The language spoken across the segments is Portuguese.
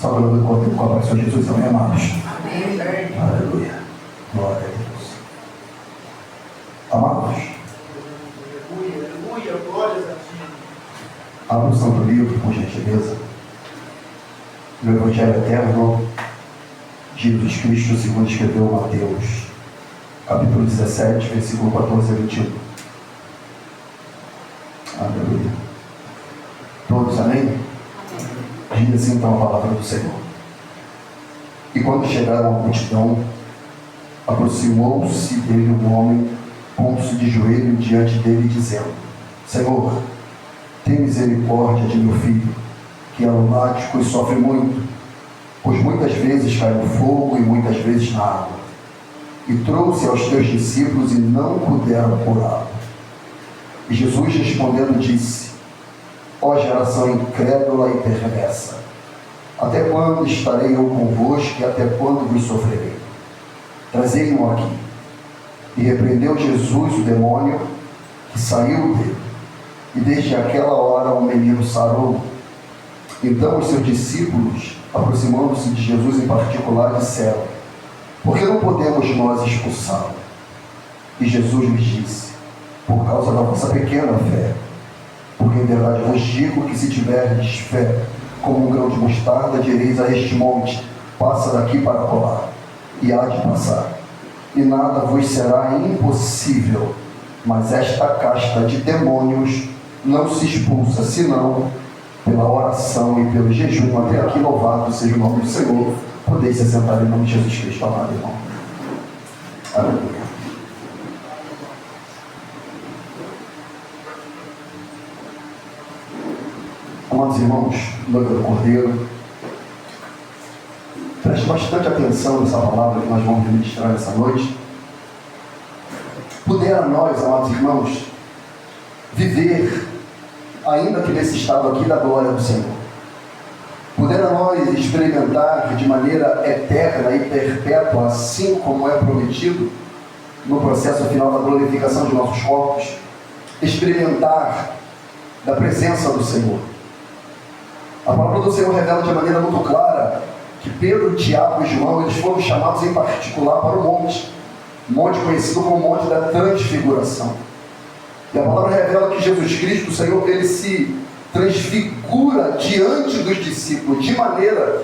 Só quando eu encontro com a paz de Jesus, amém, amados? Amém. Aleluia. Glória a Deus. Amados, Aleluia, glórias a ti. abra o Santo Livro, por gentileza, no Evangelho Eterno de Jesus Cristo, segundo escreveu Mateus, capítulo 17, versículo 14 a 21. Aleluia. Todos, amém? Diz assim então a palavra do Senhor. E quando chegaram à multidão, aproximou-se dele um homem, pondo-se de joelho diante dele, dizendo: Senhor, tem misericórdia de meu filho, que é lunático e sofre muito, pois muitas vezes cai no fogo e muitas vezes na água. E trouxe aos teus discípulos e não puderam curá-lo. E Jesus respondendo disse: Ó geração incrédula e perversa, até quando estarei eu convosco e até quando vos sofrerei? Trazei-o aqui. E repreendeu Jesus o demônio, que saiu dele. E desde aquela hora o menino sarou. Então os seus discípulos, aproximando-se de Jesus em particular, disseram: Por que não podemos nós expulsá-lo? E Jesus lhes disse: Por causa da vossa pequena fé. Porque em verdade vos digo que se tiverdes fé como um grão de mostarda, direis a este monte: passa daqui para colar, e há de passar, e nada vos será impossível. Mas esta casta de demônios não se expulsa, senão pela oração e pelo jejum. Até aqui, louvado seja o nome do Senhor. Podeis se sentar em nome de Jesus Cristo, amado irmão. Aleluia. Amados irmãos, noiva do Cordeiro, preste bastante atenção nessa palavra que nós vamos ministrar nessa noite. Pudera nós, amados irmãos, viver, ainda que nesse estado aqui, da glória do Senhor. Pudera nós experimentar de maneira eterna e perpétua, assim como é prometido no processo final da glorificação de nossos corpos, experimentar da presença do Senhor. A palavra do Senhor revela de maneira muito clara que Pedro, Tiago e João, eles foram chamados em particular para o monte conhecido como Monte da Transfiguração. E a palavra revela que Jesus Cristo, o Senhor, ele se transfigura diante dos discípulos, de maneira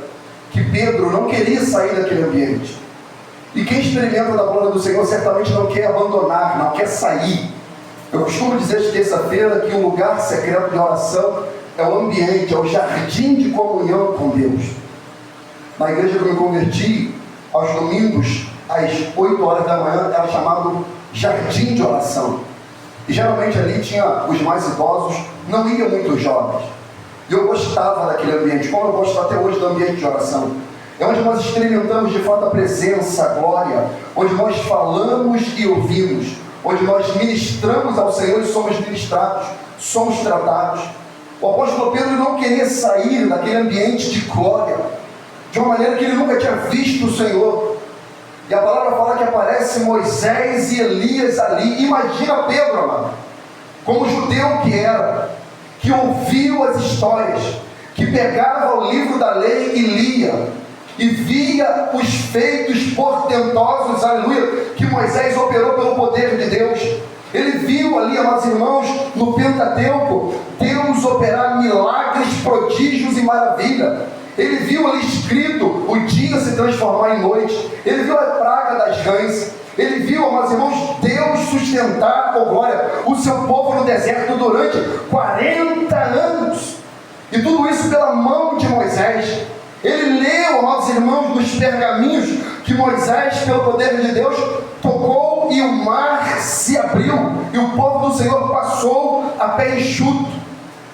que Pedro não queria sair daquele ambiente. E quem experimenta da glória do Senhor certamente não quer abandonar, não quer sair. Eu costumo dizer de terça-feira que um lugar secreto de oração é o ambiente, é o jardim de comunhão com Deus. Na igreja que eu me converti, aos domingos, às 8 horas da manhã, era chamado jardim de oração. E geralmente ali tinha os mais idosos, não iam muitos jovens. E eu gostava daquele ambiente, como eu gosto até hoje do ambiente de oração. É onde nós experimentamos de fato a presença, a glória, onde nós falamos e ouvimos, onde nós ministramos ao Senhor e somos ministrados, somos tratados. O apóstolo Pedro não queria sair daquele ambiente de glória, de uma maneira que ele nunca tinha visto o Senhor. E a palavra fala que aparece Moisés e Elias ali. Imagina Pedro, amado, como judeu que era, que ouviu as histórias, que pegava o livro da lei e lia, e via os feitos portentosos, aleluia, que Moisés operou pelo poder de Deus. Ele viu ali, amados irmãos, no Pentateuco, Deus operar milagres, prodígios e maravilha. Ele viu ali escrito o dia se transformar em noite. Ele viu a praga das rãs. Ele viu, amados irmãos, Deus sustentar, com glória, o seu povo no deserto durante 40 anos. E tudo isso pela mão de Moisés. Ele leu, amados irmãos, nos pergaminhos que Moisés, pelo poder de Deus, tocou e o mar se abriu e o povo do Senhor passou a pé enxuto.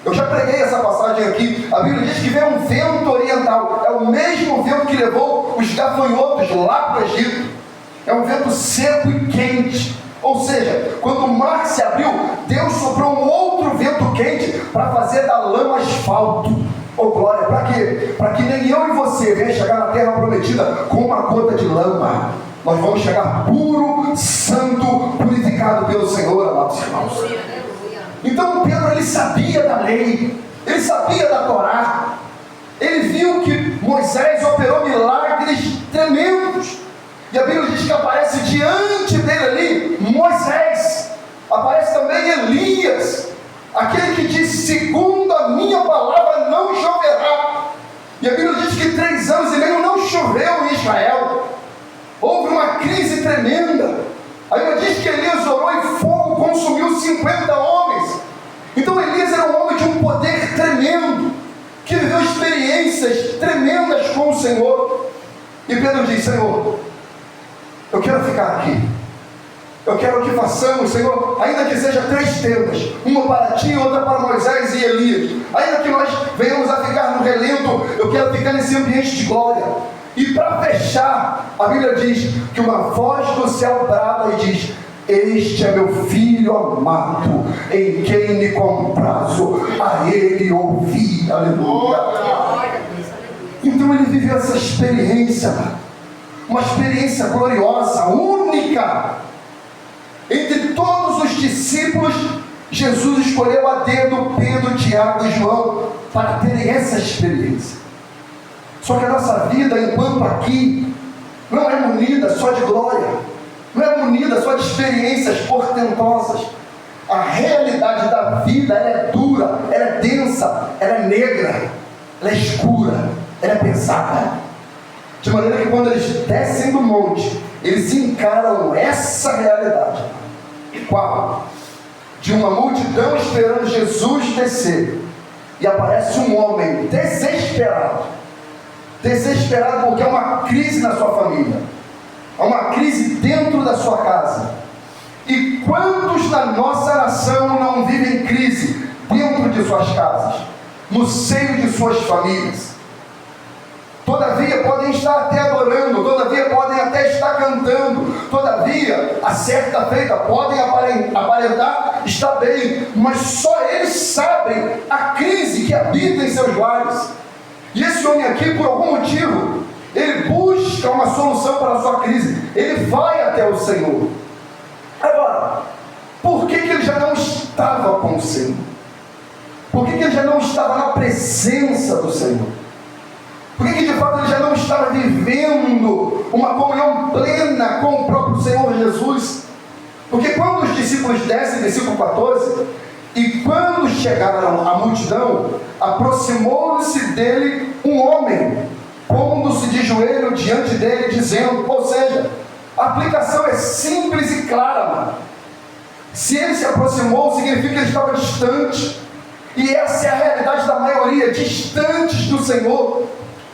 Eu já preguei essa passagem aqui. A Bíblia diz que veio um vento oriental. É o mesmo vento que levou os gafanhotos lá para o Egito. É um vento seco e quente. Ou seja, quando o mar se abriu, Deus soprou um outro vento quente para fazer da lama asfalto. Oh glória, para quê? Para que nem eu e você venha chegar na terra prometida com uma gota de lama. Nós vamos chegar puro, santo, purificado pelo Senhor, amados irmãos. Então Pedro, ele sabia da lei, ele sabia da Torá. ele viu que Moisés operou milagres tremendos. E a Bíblia diz que aparece diante dele ali Moisés, aparece também Elias, aquele que disse: segundo a minha palavra não choverá. E a Bíblia diz que 3 anos e meio não choveu em Israel. Houve uma crise tremenda. A Bíblia diz que Elias orou e fogo consumiu 50 homens. Então Elias era um homem de um poder tremendo, que viveu experiências tremendas com o Senhor. E Pedro diz: Senhor, eu quero ficar aqui. Eu quero que façamos, Senhor, ainda que seja 3 tendas, uma para ti, outra para Moisés e Elias. Ainda que nós venhamos a ficar no relento, eu quero ficar nesse ambiente de glória. E para fechar, a Bíblia diz que uma voz do céu brada e diz: este é meu filho amado, em quem me comprazo, a ele ouvi. Aleluia. Então ele viveu essa experiência, uma experiência gloriosa, única. Entre todos os discípulos, Jesus escolheu a dedo Pedro, Tiago e João para terem essa experiência. Só que a nossa vida, enquanto aqui, não é munida só de glória, não é munida só de experiências portentosas. A realidade da vida, ela é dura, ela é densa, ela é negra, ela é escura, ela é pesada. De maneira que quando eles descem do monte, eles encaram essa realidade. Qual? De uma multidão esperando Jesus descer. E aparece um homem desesperado. Desesperado porque há uma crise na sua família. Há uma crise dentro da sua casa. E quantos na nossa nação não vivem crise dentro de suas casas? No seio de suas famílias? Todavia podem estar até adorando, todavia podem até estar cantando, todavia, a certa feita, podem aparentar estar bem, mas só eles sabem a crise que habita em seus lares. E esse homem aqui, por algum motivo, ele busca uma solução para a sua crise, ele vai até o Senhor. Agora, por que ele já não estava com o Senhor? Por que ele já não estava na presença do Senhor? Por que de fato ele já não estava vivendo uma comunhão plena com o próprio Senhor Jesus? Porque quando os discípulos descem, versículo 14, e quando chegaram à multidão, aproximou-se dele um homem, pondo-se de joelho diante dele, dizendo, ou seja, a aplicação é simples e clara, mano. Se ele se aproximou, significa que ele estava distante. E essa é a realidade da maioria, distantes do Senhor,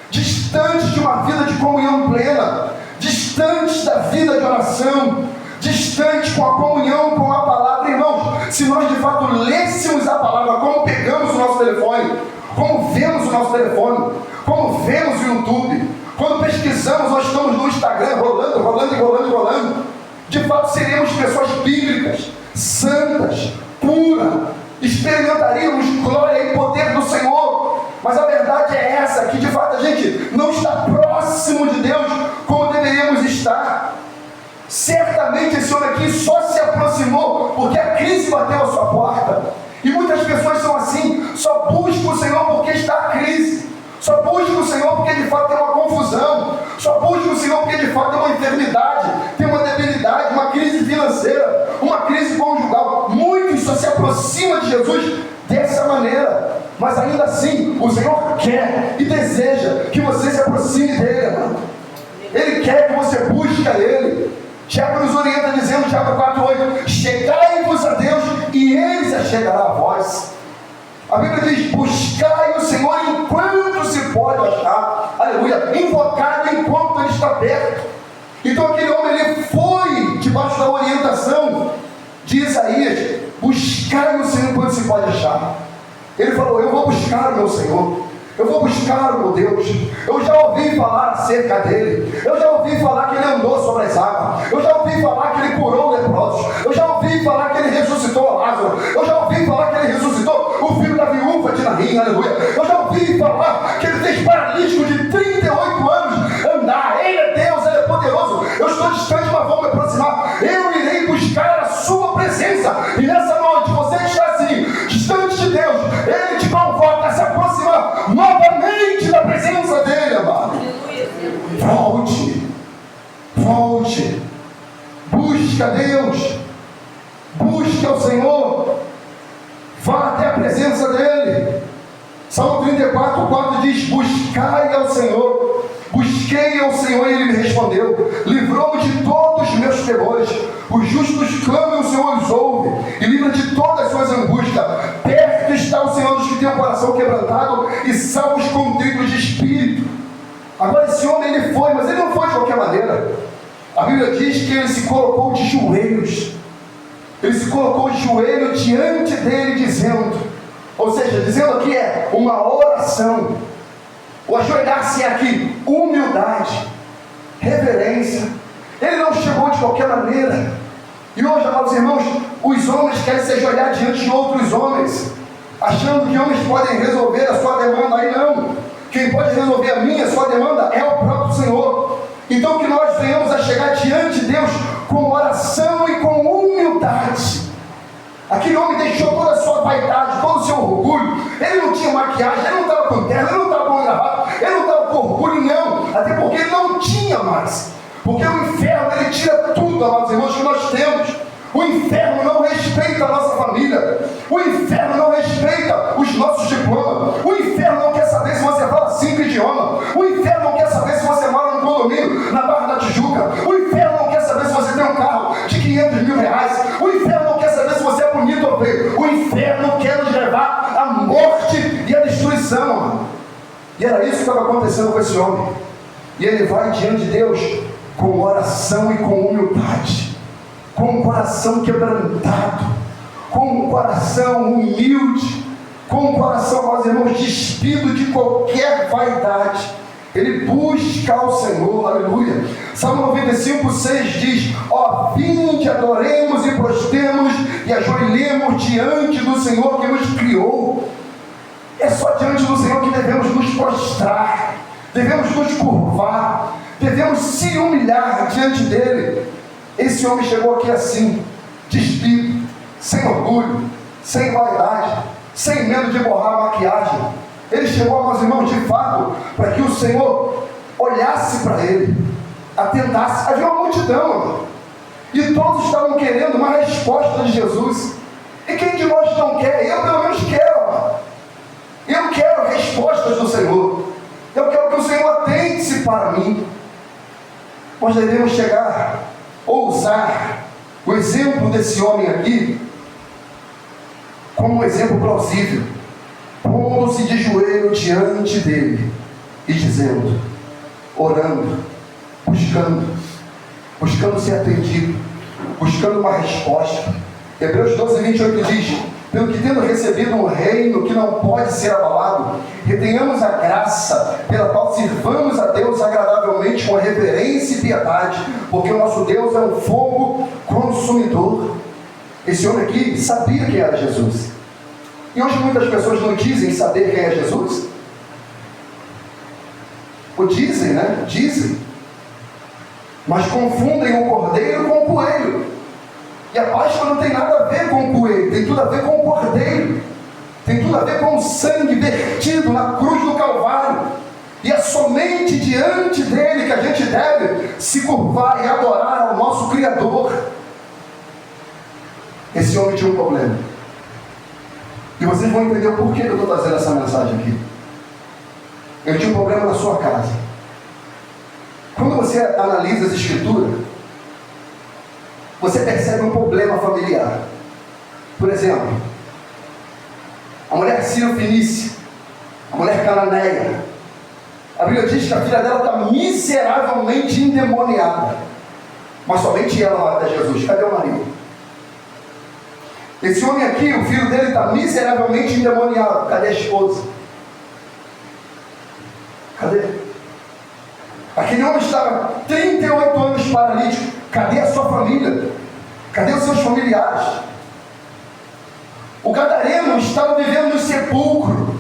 distantes de uma vida de comunhão plena, distantes da vida de oração, distantes com a comunhão com a palavra. Irmãos, se nós de fato lêssemos a palavra, como pegamos o nosso telefone, como vemos o nosso telefone, como vemos o YouTube, quando pesquisamos ou estamos no Instagram, rolando, de fato seríamos pessoas bíblicas, santas, puras, experimentaríamos glória e poder do Senhor. Mas a verdade é essa, que de fato a gente não está próximo de Deus como deveríamos estar. Certamente esse homem aqui só se aproximou porque a crise bateu a sua porta. E muitas pessoas são assim, só buscam o Senhor porque está a crise, só buscam o Senhor porque de fato tem uma confusão, só buscam o Senhor porque de fato tem uma enfermidade, tem uma debilidade, uma crise financeira, uma crise conjugal. Muitos só se aproximam de Jesus dessa maneira. Mas ainda assim, o Senhor quer e deseja que você se aproxime dele, irmão. Ele quer que você busque a Ele. Tiago nos orienta dizendo, Tiago 4,8, chegai-vos a Deus e Ele se chegará a vós. A Bíblia diz, buscai o Senhor enquanto se pode achar. Aleluia, invocai enquanto Ele está perto. Então aquele homem, ele foi debaixo da orientação de Isaías, buscai o Senhor enquanto se pode achar. Ele falou, eu vou buscar o meu Senhor, eu vou buscar o meu Deus. Eu já ouvi falar acerca dele, eu já ouvi falar que ele andou sobre as águas, eu já ouvi falar que ele curou leprosos, eu já ouvi falar que ele ressuscitou Lázaro, eu já ouvi falar que ele ressuscitou o filho da viúva de Naim, aleluia. Eu já ouvi falar que ele fez paralítico de 38 anos andar. Ele é Deus, ele é poderoso. Eu estou distante, mas vou me aproximar. Eu irei buscar a sua presença. E nessa noite, você que está assim, distante de Deus, Ele te convoca a se aproximar novamente da vá até a presença dele. Salmo 34, 4 diz: buscai ao Senhor, busquei ao Senhor e ele me respondeu, livrou-me de todos os meus temores. Os justos clamam, o Senhor os ouve e livra de todas as suas angústias. Perto está o Senhor dos que têm o coração quebrantado e salva os contritos de espírito. Agora esse homem ele foi, mas ele não foi de qualquer maneira. A Bíblia diz que ele se colocou de joelhos. Ele se colocou de joelho diante dele dizendo, ou seja, dizendo aqui é uma oração. O ajoelhar-se é aqui humildade, reverência. Ele não chegou de qualquer maneira. E hoje, amados irmãos, os homens querem se ajoelhar diante de outros homens, achando que homens podem resolver a sua demanda. Aí não. Quem pode resolver a minha, a sua demanda é o próprio Senhor. Então que nós venhamos a chegar diante de Deus com oração e com humildade. Aquele homem deixou toda a sua vaidade, todo o seu orgulho. Ele não tinha maquiagem, ele não estava com terno, ele não estava com gravata, ele não estava com orgulho, não. Até porque ele não tinha mais. Porque o inferno, ele tira tudo, amados irmãos, que nós temos. O inferno não respeita a nossa família. O inferno não respeita os nossos diplomas. O inferno não quer saber se você fala 5 idiomas. O inferno não quer saber se você mora no condomínio, na Barra da Tijuca. O inferno não quer saber se você tem um carro de 500 mil reais. O inferno não quer saber se você é bonito ou feio. O inferno quer nos levar à morte e à destruição. E era isso que estava acontecendo com esse homem. E ele vai diante de Deus com oração e com humildade, com um coração quebrantado, com um coração humilde, com um coração, meus irmãos, despido de qualquer vaidade. Ele busca ao Senhor, aleluia. Salmo 95, 6 diz: ó, vinde, adoremos e prostemos e ajoelhemos diante do Senhor que nos criou. É só diante do Senhor que devemos nos prostrar, devemos nos curvar, devemos se humilhar diante dele. Esse homem chegou aqui assim, despido, sem orgulho, sem vaidade, sem medo de borrar a maquiagem. Ele chegou, meus irmãos, de fato, para que o Senhor olhasse para ele, atentasse. Havia uma multidão, irmão, e todos estavam querendo uma resposta de Jesus. E quem de nós não quer? Eu pelo menos quero, irmão. Eu quero respostas do Senhor. Eu quero que o Senhor atente-se para mim. Nós devemos chegar, ousar o exemplo desse homem aqui como um exemplo plausível, pondo-se de joelho diante dele e dizendo, orando, buscando ser atendido, buscando uma resposta. Hebreus 12, 28 diz: pelo que tendo recebido um reino que não pode ser abalado, retenhamos a graça pela qual sirvamos a Deus agradavelmente com reverência e piedade, porque o nosso Deus é um fogo consumidor. Esse homem aqui sabia quem era Jesus. E hoje muitas pessoas não dizem saber quem é Jesus. Ou dizem, né? Dizem. Mas confundem o cordeiro com o coelho. E a Páscoa não tem nada a ver com o coelho, tem tudo a ver com o cordeiro. Tem tudo a ver com o sangue vertido na cruz do Calvário. E é somente diante dele que a gente deve se curvar e adorar ao nosso Criador. Esse homem tinha um problema. E vocês vão entender o porquê que eu estou trazendo essa mensagem aqui. Ele tinha um problema na sua casa. Quando você analisa as Escrituras, você percebe um problema familiar. Por exemplo, a mulher Sírio-Fenícia, a mulher cananeia, a Bíblia diz que a filha dela está miseravelmente endemoniada. Mas somente ela vai até Jesus. Cadê o marido? Esse homem aqui, o filho dele está miseravelmente endemoniado. Cadê a esposa? Cadê? Aquele homem estava 38 anos paralítico. Cadê a sua família? Cadê os seus familiares? O gadareno estava vivendo no sepulcro.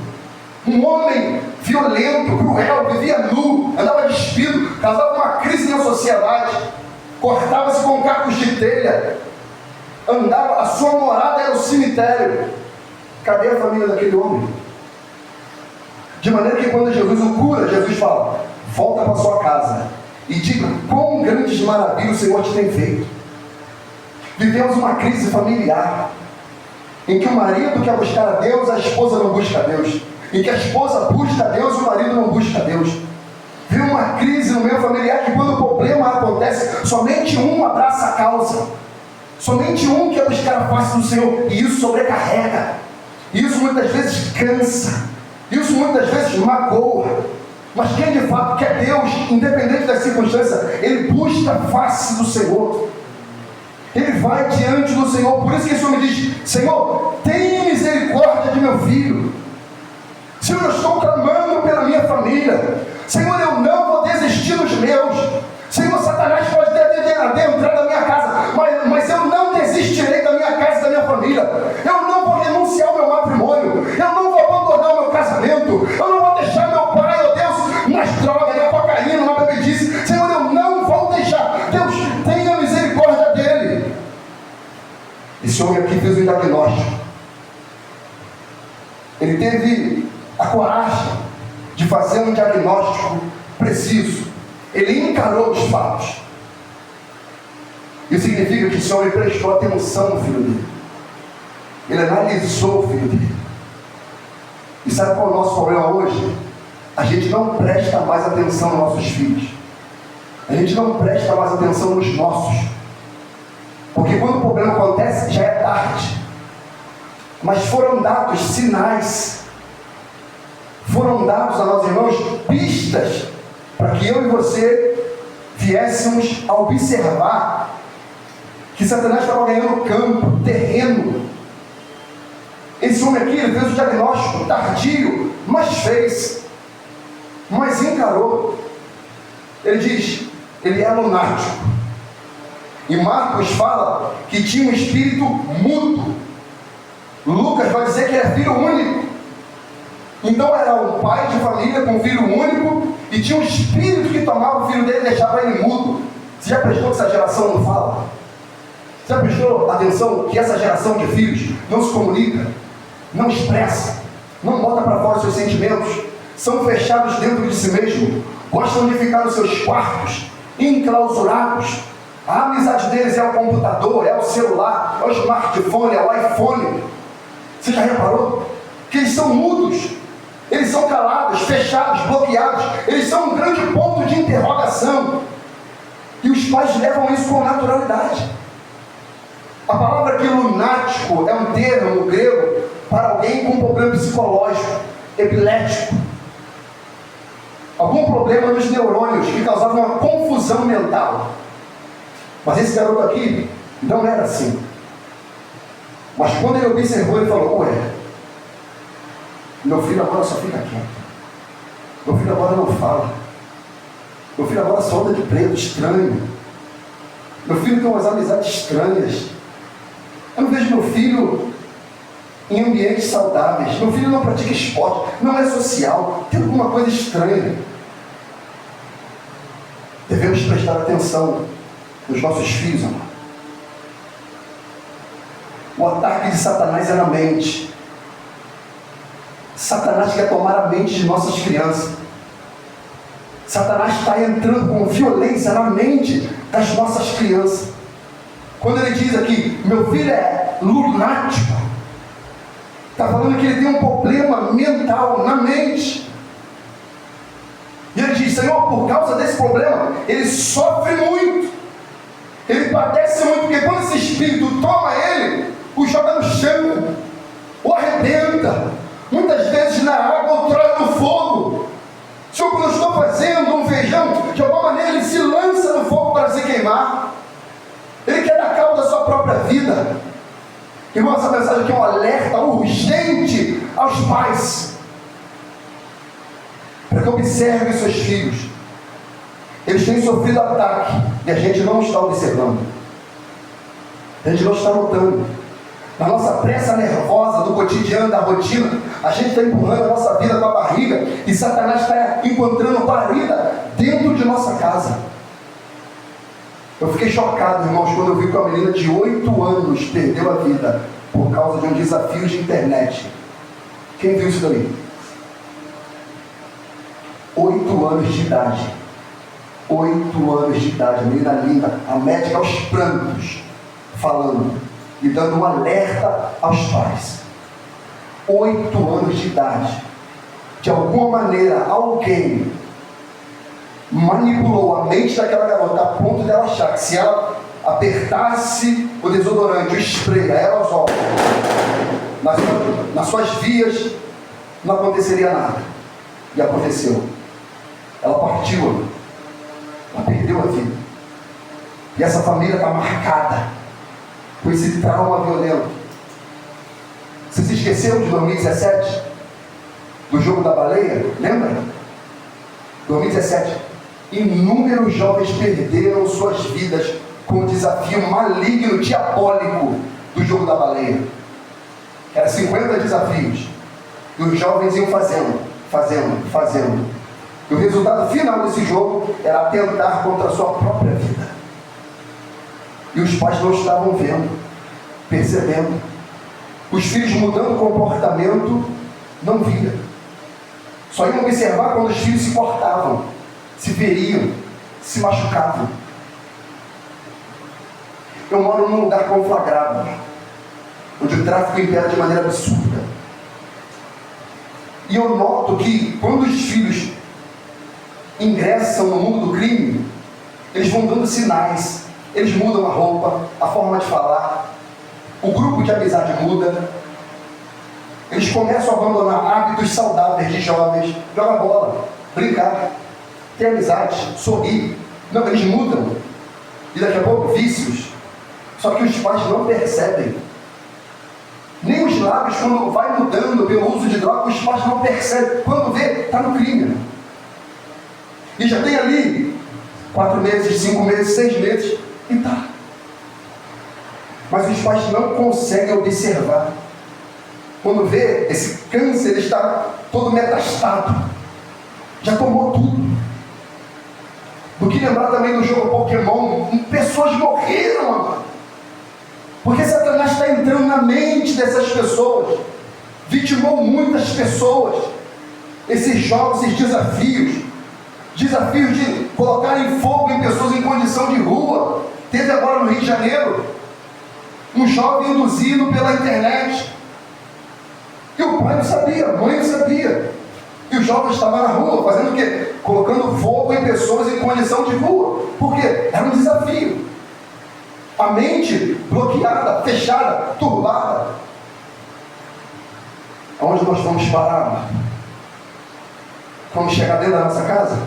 Um homem violento, cruel, vivia nu, andava despido, causava uma crise na sociedade, cortava-se com cacos de telha, andava, a sua morada era o cemitério. Cadê a família daquele homem? De maneira que quando Jesus o cura, Jesus fala: volta para sua casa e diga quão grandes maravilhas o Senhor te tem feito. Vivemos uma crise familiar. em que o marido quer buscar a Deus, a esposa não busca a Deus, em que a esposa busca a Deus e o marido não busca a Deus. Viu uma crise no meio familiar que quando o problema acontece, somente um abraça a causa, somente um quer buscar a face do Senhor, e isso sobrecarrega, isso muitas vezes cansa, isso muitas vezes magoa. Mas quem de fato quer Deus, independente das circunstâncias, ele busca a face do Senhor, ele vai diante do Senhor. Por isso que esse homem diz: Senhor, tenha misericórdia de meu filho. Senhor, eu estou clamando pela minha família. Senhor, eu não vou desistir dos meus. Senhor, Satanás pode adentrar da minha casa, mas eu não desistirei da minha casa e da minha família. Eu não vou renunciar ao meu matrimônio, eu não vou abandonar o meu casamento, eu não vou deixar meu pai, oh Deus, nas drogas, na cocaína, na bebedice. Senhor, eu não vou deixar. Deus, tenha misericórdia dele. Esse homem aqui fez um diagnóstico. Ele teve a coragem de fazer um diagnóstico preciso. Ele encarou os fatos. Isso significa que esse homem prestou atenção no filho dele. Ele analisou o filho dele. E sabe qual é o nosso problema hoje? A gente não presta mais atenção nos nossos filhos. A gente não presta mais atenção nos nossos. Porque quando o problema acontece, já é tarde. Mas foram dados sinais, foram dados a nós, irmãos, pistas para que eu e você viéssemos a observar que Satanás estava ganhando campo, terreno. Esse homem aqui, ele fez o diagnóstico tardio, mas encarou. Ele diz: ele é lunático. E Marcos fala que tinha um espírito mudo. Lucas vai dizer que era filho único. Então era um pai de família com um filho único, e tinha um espírito que tomava o filho dele e deixava ele mudo. Você já prestou que essa geração não fala? Você já prestou atenção que essa geração de filhos não se comunica, não expressa, não bota para fora os seus sentimentos, são fechados dentro de si mesmo, gostam de ficar nos seus quartos, enclausurados. A amizade deles é o computador, é o celular, é o smartphone, é o iPhone. Você já reparou? Que eles são mudos, eles são calados, fechados, bloqueados, eles são um grande ponto de interrogação. E os pais levam isso com naturalidade. A palavra aqui, lunático, é um termo no grego para alguém com problema psicológico, epilético. Algum problema nos neurônios que causava uma confusão mental. Mas esse garoto aqui não era assim. Mas quando ele observou, ele falou: ué, meu filho agora só fica quieto. Meu filho agora não fala. Meu filho agora só anda de preto, estranho. Meu filho tem umas amizades estranhas. Eu não vejo meu filho em ambientes saudáveis. Meu filho não pratica esporte, não é social. Tem alguma coisa estranha. Devemos prestar atenção nos nossos filhos, amado. O ataque de Satanás é na mente. Satanás quer tomar a mente de nossas crianças. Satanás está entrando com violência na mente das nossas crianças. Quando ele diz aqui, meu filho é lunático, está falando que ele tem um problema mental na mente. E ele diz: Senhor, por causa desse problema, ele sofre muito, ele padece muito, porque quando esse espírito toma ele, o joga no chão, o arrebenta, muitas vezes na água ou traz no fogo. Senhor, quando eu estou fazendo um feijão, de alguma maneira ele se lança no fogo para se queimar. Ele quer dar cabo da sua própria vida. Irmão, essa mensagem aqui é um alerta urgente aos pais, para que observem seus filhos. Eles têm sofrido ataque e a gente não está observando, a gente não está notando. Na nossa pressa nervosa do cotidiano, da rotina, a gente está empurrando a nossa vida com a barriga, e Satanás está encontrando guarida dentro de nossa casa. Eu fiquei chocado, irmãos, quando eu vi que uma menina de 8 anos perdeu a vida por causa de um desafio de internet. Quem viu isso daí? 8 anos de idade. 8 anos de idade, a menina linda, a médica aos prantos, falando: e dando um alerta aos pais. 8 anos de idade. De alguma maneira, alguém manipulou a mente daquela garota a ponto dela achar que se ela apertasse o desodorante, o spray, a aerosol nas suas vias, não aconteceria nada. E aconteceu. Ela partiu, ela perdeu a vida. E essa família está marcada por esse trauma violento. Você se esqueceu de 2017? Do jogo da baleia? Lembra? 2017. Inúmeros jovens perderam suas vidas com o desafio maligno, diabólico do jogo da baleia. Era 50 desafios. E os jovens iam fazendo. E o resultado final desse jogo era atentar contra a sua própria vida. E os pais não estavam vendo, percebendo. Os filhos mudando o comportamento, não via. Só iam observar quando os filhos se cortavam, se feriam, se machucavam. Eu moro num lugar conflagrado, onde o tráfico impera de maneira absurda. E eu noto que quando os filhos ingressam no mundo do crime, eles vão dando sinais. Eles mudam a roupa, a forma de falar, o grupo de amizade muda. Eles começam a abandonar hábitos saudáveis de jovens, jogar bola, brincar, ter amizade, sorrir. Não, eles mudam. E daqui a pouco, vícios. Só que os pais não percebem. Nem os lábios, quando vai mudando pelo uso de droga, os pais não percebem. Quando vê, está no crime. E já tem ali 4 meses, 5 meses, 6 meses, e tá. Mas os pais não conseguem observar. Quando vê, esse câncer ele está todo metastado. Já tomou tudo. Do que lembrar também do jogo Pokémon, pessoas morreram, amado. Porque Satanás está entrando na mente dessas pessoas. Vitimou muitas pessoas. Esses jogos, esses desafios de colocarem fogo em pessoas em condição de rua. Teve agora no Rio de Janeiro um jovem induzido pela internet. E o pai não sabia, a mãe não sabia. E o jovem estava na rua fazendo o quê? Colocando fogo em pessoas em condição de rua. Por quê? Era um desafio. A mente bloqueada, fechada, turbada. Aonde nós vamos parar? Quando chegar dentro da nossa casa?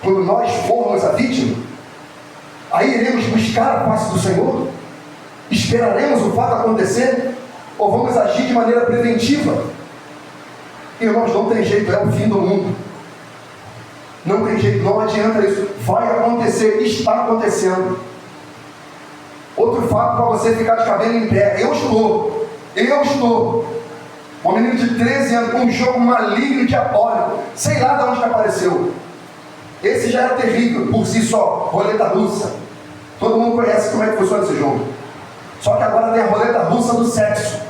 Quando nós formos a vítima? Aí iremos buscar a face do Senhor? Esperaremos o fato acontecer? Ou vamos agir de maneira preventiva? Irmãos, não tem jeito, é o fim do mundo. Não tem jeito, não adianta isso. Vai acontecer, está acontecendo. Outro fato para você ficar de cabelo em pé. Eu estou. Um menino de 13 anos com um jogo maligno e diabólico. Sei lá de onde que apareceu. Esse já era terrível por si só. Roleta russa. Todo mundo conhece como é que funciona esse jogo. Só que agora tem a roleta russa do sexo.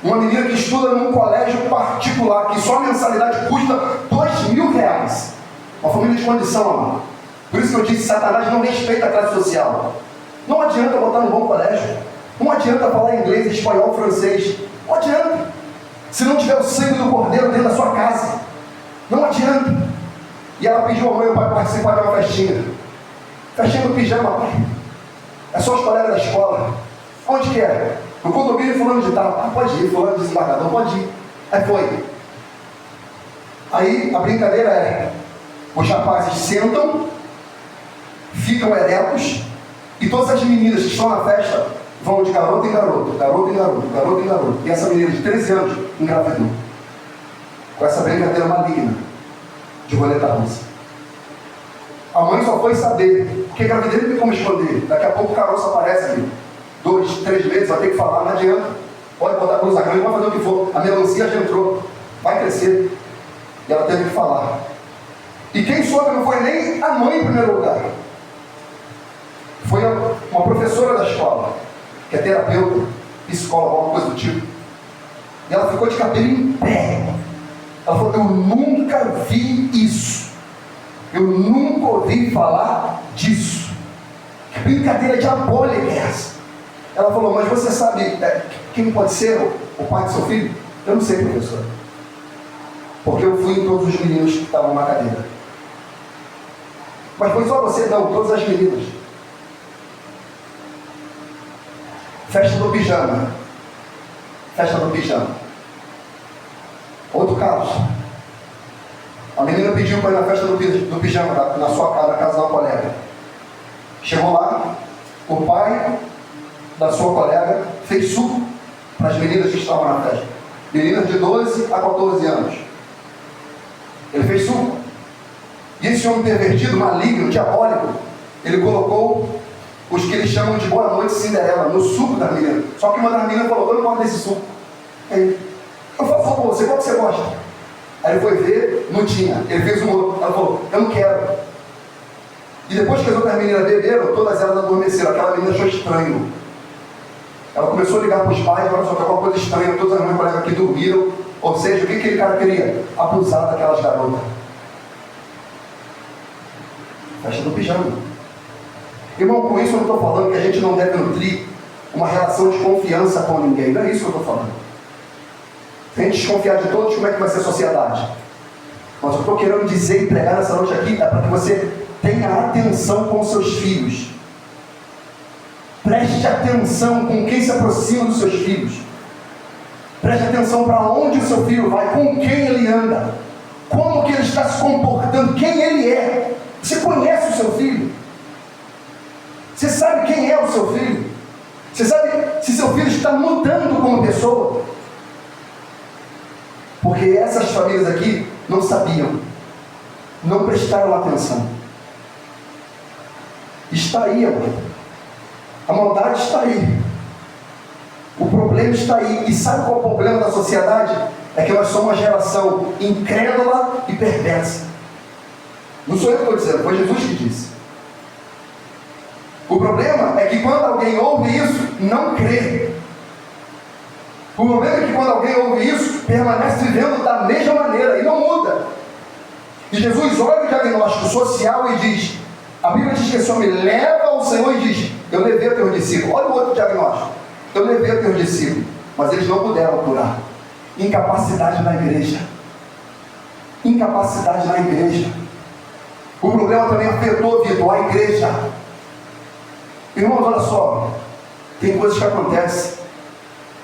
Uma menina que estuda num colégio particular, que só a mensalidade custa R$2.000. Uma família de condição, amado. Por isso que eu disse, Satanás não respeita a classe social. Não adianta botar no bom colégio. Não adianta falar inglês, espanhol, francês. Não adianta. Se não tiver o sangue do cordeiro dentro da sua casa. Não adianta. E ela pediu a mãe e o pai para participar de uma festinha. Festinha do pijama, pai. É só os colegas da escola. Onde que é? No condomínio fulano de tal. Ah, pode ir, fulano de desembargador, pode ir. Aí foi. Aí a brincadeira é, os rapazes sentam, ficam eretos, e todas as meninas que estão na festa vão de garoto em garoto, garoto em garoto, garoto em garoto. E essa menina de 13 anos engravidou. Com essa brincadeira maligna de roleta russa. A mãe só foi saber, porque gravidez não tem como esconder. Daqui a pouco o caroço aparece ali. 2, 3 meses, vai ter que falar, não adianta. Pode botar a blusa grande, vai fazer o que for. A melancia já entrou, vai crescer. E ela teve que falar. E quem soube não foi nem a mãe em primeiro lugar. Foi uma professora da escola, que é terapeuta, psicóloga, alguma coisa do tipo. E ela ficou de cabelo em pé. Ela falou, eu nunca vi isso. Eu nunca ouvi falar disso. brincadeira diabólica é essa? Ela falou, mas você sabe quem pode ser o pai do seu filho? Eu não sei, professora. Porque eu fui em todos os meninos que estavam na cadeira. Mas foi só você? Não, todas as meninas. Festa do pijama. Festa do pijama. Outro caso. A menina pediu para ir na festa do pijama, na sua casa, na casa da colega. Chegou lá, o pai da sua colega fez suco para as meninas que estavam na festa. Meninas de 12 a 14 anos. Ele fez suco. E esse homem pervertido, maligno, diabólico, ele colocou os que eles chamam de Boa Noite Cinderela no suco da menina. Só que uma das meninas falou, eu não gosto desse suco. Aí, eu faço para você, qual que você gosta? Aí ele foi ver, não tinha. Ele fez um outro. Ela falou, eu não quero. E depois que as outras meninas beberam, todas elas adormeceram. Aquela menina achou estranho. Ela começou a ligar para os pais, olha só, tem alguma coisa estranha. Todas as minhas colegas aqui dormiram. Ou seja, o que aquele cara queria? Abusar daquelas garotas. Festa do pijama. Irmão, com isso eu não estou falando que a gente não deve nutrir uma relação de confiança com ninguém. Não é isso que eu estou falando. Se a gente desconfiar de todos, como é que vai ser a sociedade? Mas eu estou querendo dizer e pregar nessa noite aqui é para que você tenha atenção com os seus filhos. Preste atenção com quem se aproxima dos seus filhos. Preste atenção para onde o seu filho vai, com quem ele anda, como que ele está se comportando, quem ele é. Você conhece o seu filho? Você sabe quem é o seu filho? Você sabe se seu filho está mudando como pessoa? Porque essas famílias aqui não sabiam, não prestaram atenção. Está aí, amor. A maldade está aí. O problema está aí. E sabe qual é o problema da sociedade? É que nós somos uma geração incrédula e perversa. Não sou eu que estou dizendo, foi Jesus que disse. O problema é que quando alguém ouve isso, não crê. O problema é que quando alguém ouve isso, permanece vivendo da mesma maneira e não muda. E Jesus olha o diagnóstico social e diz, a Bíblia diz que esse homem leva ao Senhor e diz, eu levei a teus discípulos. Olha o outro diagnóstico. Eu levei a teus discípulos, mas eles não puderam curar. Incapacidade na igreja. Incapacidade na igreja. O problema também afetou, Vitor, a igreja. Irmãos, olha só, tem coisas que acontecem.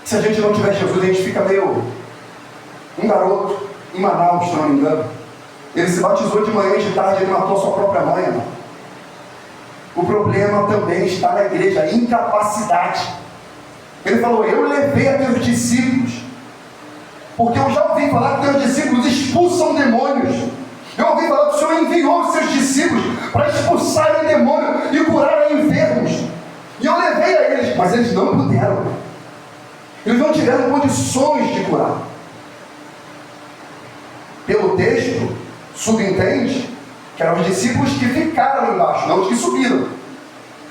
Se a gente não tiver Jesus, a gente fica meio... Um garoto em Manaus, se não me engano, ele se batizou de manhã e de tarde, ele matou a sua própria mãe, irmão. O problema também está na igreja, a incapacidade. Ele falou, eu levei a teus discípulos, porque eu já ouvi falar que teus discípulos expulsam demônios. Eu ouvi falar que o Senhor enviou os seus discípulos para expulsarem demônios e curarem enfermos. E eu levei a eles, mas eles não puderam. Eles não tiveram condições de curar. Pelo texto, subentende que eram os discípulos que ficaram embaixo, não os que subiram.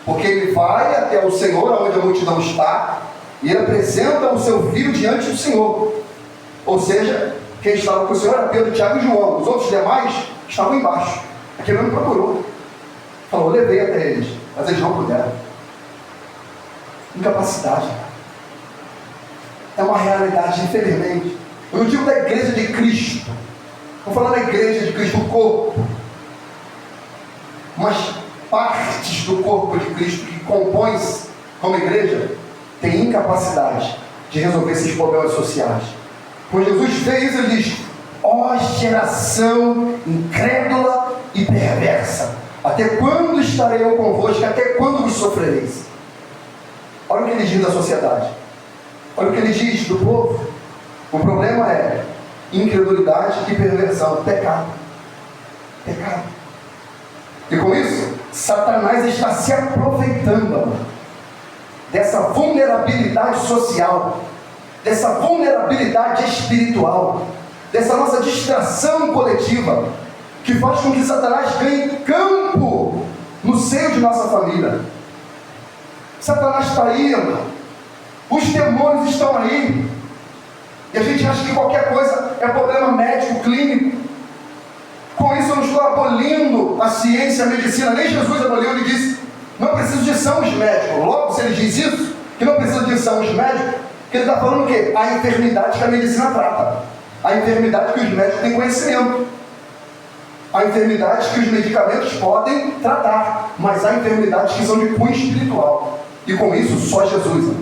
Porque ele vai até o Senhor, onde a multidão está, e ele apresenta o seu filho diante do Senhor. Ou seja, quem estava com o Senhor era Pedro, Tiago e João. Os outros demais estavam embaixo. Aquele homem procurou. Falou, eu levei até eles, mas eles não puderam. Incapacidade. É uma realidade, infelizmente. Eu não digo da igreja de Cristo. Estou falando da igreja de Cristo, o corpo. Mas partes do corpo de Cristo que compõem-se como igreja têm incapacidade de resolver esses problemas sociais. Quando Jesus fez isso, ele diz, ó geração incrédula e perversa, até quando estarei eu convosco, até quando vos sofrereis? Olha o que ele diz da sociedade. Olha o que ele diz do povo. O problema é incredulidade e perversão, pecado. Pecado. E com isso, Satanás está se aproveitando dessa vulnerabilidade social, dessa vulnerabilidade espiritual, dessa nossa distração coletiva, que faz com que Satanás ganhe campo no seio de nossa família. Satanás está aí, irmão. Os demônios estão aí. E a gente acha que qualquer coisa é problema médico, clínico. Com isso eu não estou abolindo a ciência, a medicina. Nem Jesus aboliu, ele disse não preciso de exames médicos. Logo, se ele diz isso, que não precisa de exames médicos, que ele está falando o quê? A enfermidade que a medicina trata. A enfermidade que os médicos têm conhecimento. Há enfermidades que os medicamentos podem tratar, mas há enfermidades que são de cunho espiritual. E com isso, só Jesus.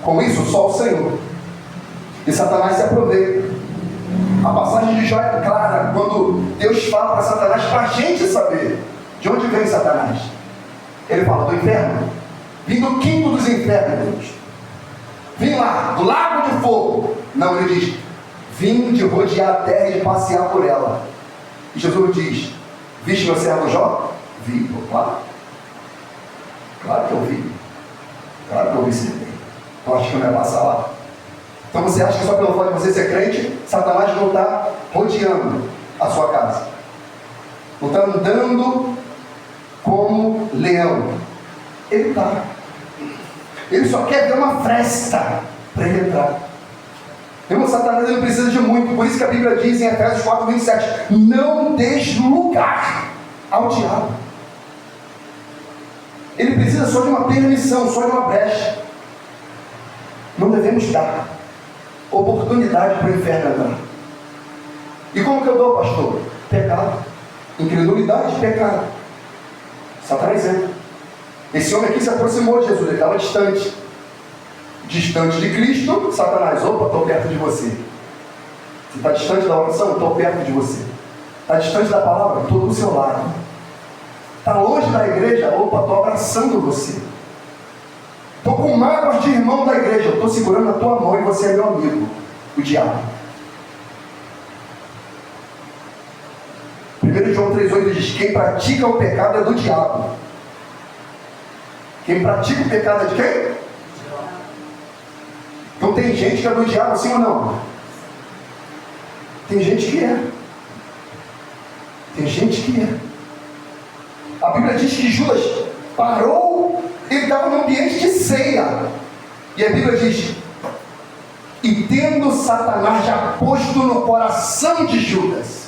Com isso, só o Senhor. E Satanás se aproveita. A passagem de Jó é clara, quando Deus fala para Satanás, para a gente saber de onde vem Satanás. Ele fala do inferno. Vim do quinto dos infernos. Vim lá, do lago de fogo. Não, ele diz, vim de rodear a terra e de passear por ela. E Jesus diz, viste meu servo Jó? Vi, claro. Claro que eu vi. Claro que eu vi sim. Então acho que não vai passar lá. Então você acha que só pelo fato de você ser crente, Satanás não está rodeando a sua casa. Não está andando como leão. Ele está. Ele só quer ver uma fresta para ele entrar. Irmão, Satanás não precisa de muito. Por isso que a Bíblia diz em Efésios 4, 27, não deixe lugar ao diabo. Ele precisa só de uma permissão, só de uma brecha. Não devemos dar oportunidade para o inferno entrar. E como que eu dou, pastor? Pecado. Incredulidade, pecado. Satanás entra. Esse homem aqui se aproximou de Jesus, ele estava distante. Distante de Cristo, Satanás, opa, estou perto de você. Você está distante da oração? Estou perto de você. Está distante da palavra? Estou do seu lado. Está longe da igreja? Opa, estou abraçando você. Estou com mágoas de irmão da igreja, eu estou segurando a tua mão e você é meu amigo, o diabo. 1 João 3,8 diz, quem pratica o pecado é do diabo. Quem pratica o pecado é de quem? Então tem gente que é do diabo, sim ou não? Tem gente que é. Tem gente que é. A Bíblia diz que Judas parou, ele estava no ambiente de ceia. E a Bíblia diz, e tendo Satanás já posto no coração de Judas.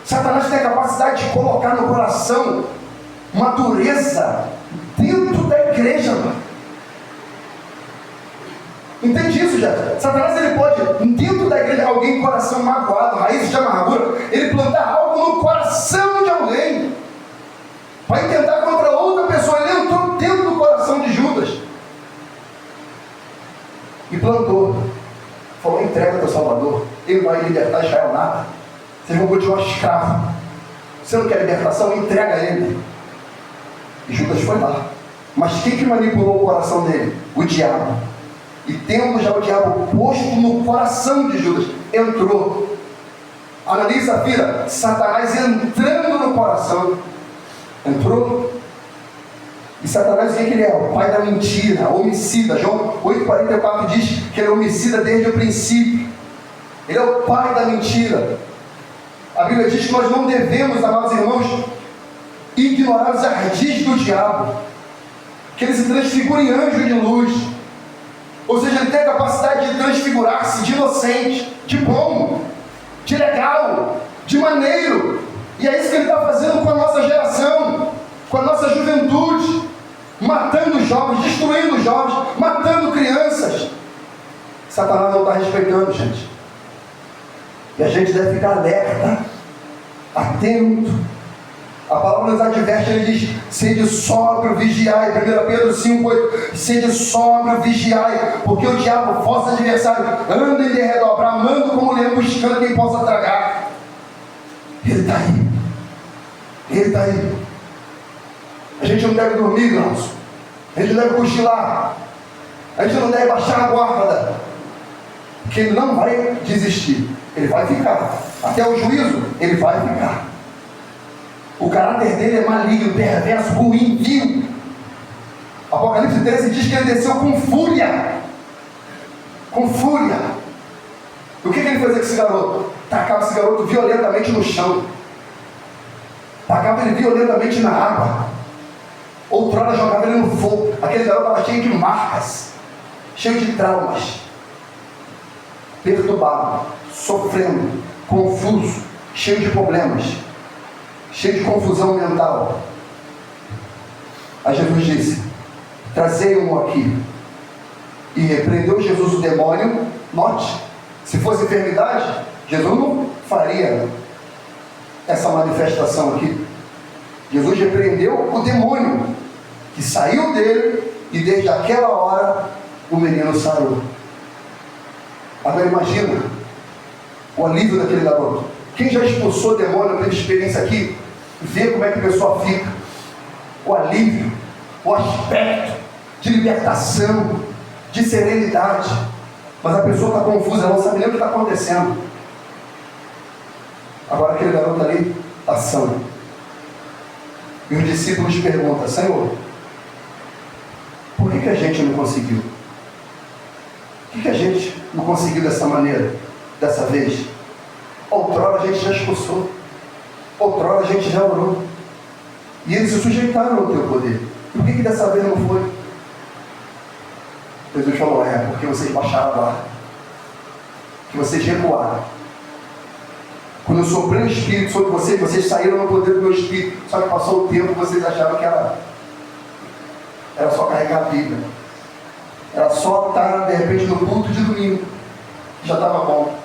Satanás tem a capacidade de colocar no coração uma dureza dentro da igreja, mano. Entende isso, já? Satanás, ele pode, dentro da igreja, alguém com coração magoado, raízes de amargura, ele plantar algo no coração de alguém, vai tentar contra outra pessoa. Ele entrou dentro do coração de Judas e plantou, falou, entrega teu Salvador, ele vai libertar Israel nada, vocês vão continuar escravos, você não quer libertação? Entrega ele. E Judas foi lá. Mas quem que manipulou o coração dele? O diabo. E tendo já o diabo posto no coração de Judas, entrou. Analisa e Safira, Satanás entrando no coração. Entrou. E Satanás, o que ele é? O pai da mentira, homicida. João 8,44 diz que ele é homicida desde o princípio. Ele é o pai da mentira. A Bíblia diz que nós não devemos, amados irmãos, ignorar os ardis do diabo, que ele se transfigura em anjo de luz. Ou seja, ele tem a capacidade de transfigurar-se de inocente, de bom, de legal, de maneiro. E é isso que ele está fazendo com a nossa geração, com a nossa juventude, matando jovens, destruindo jovens, matando crianças. Satanás não está respeitando, gente. E a gente deve ficar alerta, atento. A palavra nos adverte, ele diz, sede sóbrio, vigiai. 1 Pedro 5,8, sede sóbrio, vigiai, porque o diabo, vosso adversário, anda em derredor, bramando como leão, buscando quem possa tragar. Ele está aí. Ele está aí. A gente não deve dormir, irmãos. A gente não deve cochilar. A gente não deve baixar a guarda, porque ele não vai desistir. Ele vai ficar. Até o juízo, ele vai ficar. O caráter dele é maligno, perverso, ruim, vil. Apocalipse 13 diz que ele desceu com fúria. Com fúria. O que ele fazia com esse garoto? Tacava esse garoto violentamente no chão. Tacava ele violentamente na água. Outrora jogava ele no fogo. Aquele garoto estava cheio de marcas, cheio de traumas, perturbado, sofrendo, confuso, cheio de problemas, cheio de confusão mental. Aí Jesus disse: trazei-o aqui. E repreendeu Jesus o demônio. Note, se fosse enfermidade, Jesus não faria essa manifestação aqui. Jesus repreendeu o demônio que saiu dele, e desde aquela hora o menino sarou. Agora imagina o alívio daquele garoto. Quem já expulsou demônio pela experiência aqui, vê como é que a pessoa fica. O alívio, o aspecto de libertação, de serenidade. Mas a pessoa está confusa, ela não sabe nem o que está acontecendo. Agora aquele garoto ali está são. E os discípulos perguntam: Senhor, por que a gente não conseguiu? Por que a gente não conseguiu dessa maneira, dessa vez? Outrora a gente já expulsou, outrora a gente já orou, e eles se sujeitaram ao teu poder. Por que dessa vez não foi? Jesus falou: porque vocês baixaram a guarda, que vocês recuaram. Quando eu soprei o Espírito sobre vocês, vocês saíram no poder do meu Espírito. Só que passou o tempo, vocês acharam que era só carregar a Bíblia, era só estar de repente no culto de domingo, que já estava bom.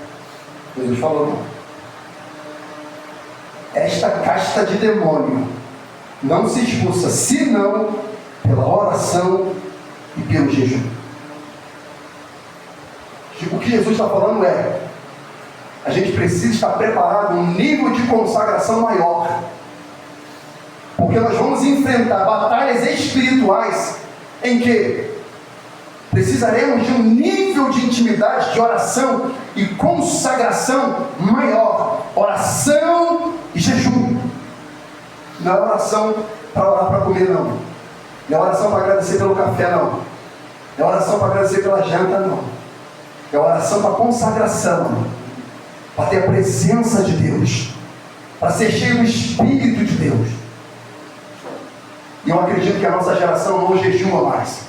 Jesus falou: não. Esta casta de demônio não se expulsa senão pela oração e pelo jejum. O que Jesus está falando é: a gente precisa estar preparado um nível de consagração maior, porque nós vamos enfrentar batalhas espirituais em que precisaremos de um nível de intimidade, de oração e consagração maior. Oração e jejum. Não é oração para orar para comer, não. Não é oração para agradecer pelo café, não. Não é oração para agradecer pela janta, não. É oração para consagração, para ter a presença de Deus, para ser cheio do Espírito de Deus. E eu acredito que a nossa geração não jejuma mais.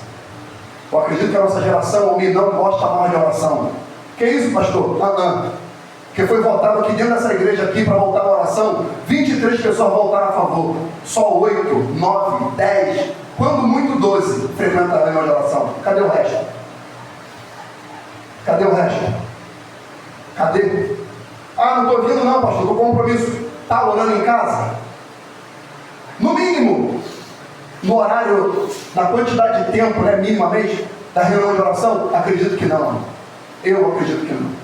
Eu acredito que a nossa geração não gosta mais de oração. Que isso, pastor? Porque foi votado aqui dentro dessa igreja aqui para voltar a oração. 23 pessoas votaram a favor. Só 8, 9, 10, quando muito 12 frequentaram a reunião de oração. Cadê o resto? Cadê o resto? Cadê? Não estou vindo não, pastor, estou com compromisso. Está orando em casa? No mínimo, no horário, na quantidade de tempo, minimamente, da reunião de oração? Acredito que não. Eu acredito que não.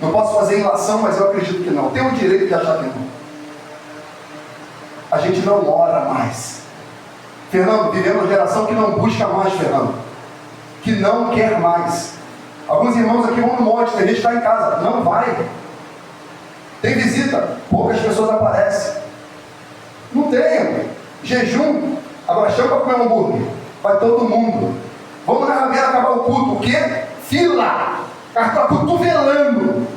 Não posso fazer ilação, mas eu acredito que não. Tenho o direito de achar que não. A gente não ora mais. Fernando, vivemos uma geração que não busca mais, Fernando. Que não quer mais. Alguns irmãos aqui vão no monte, tem gente que está em casa. Não vai. Tem visita, poucas pessoas aparecem. Não tem. Jejum. Agora chama para comer um hambúrguer. Vai todo mundo. Vamos na Raveira acabar o culto. O quê? Fila. Está cotovelando.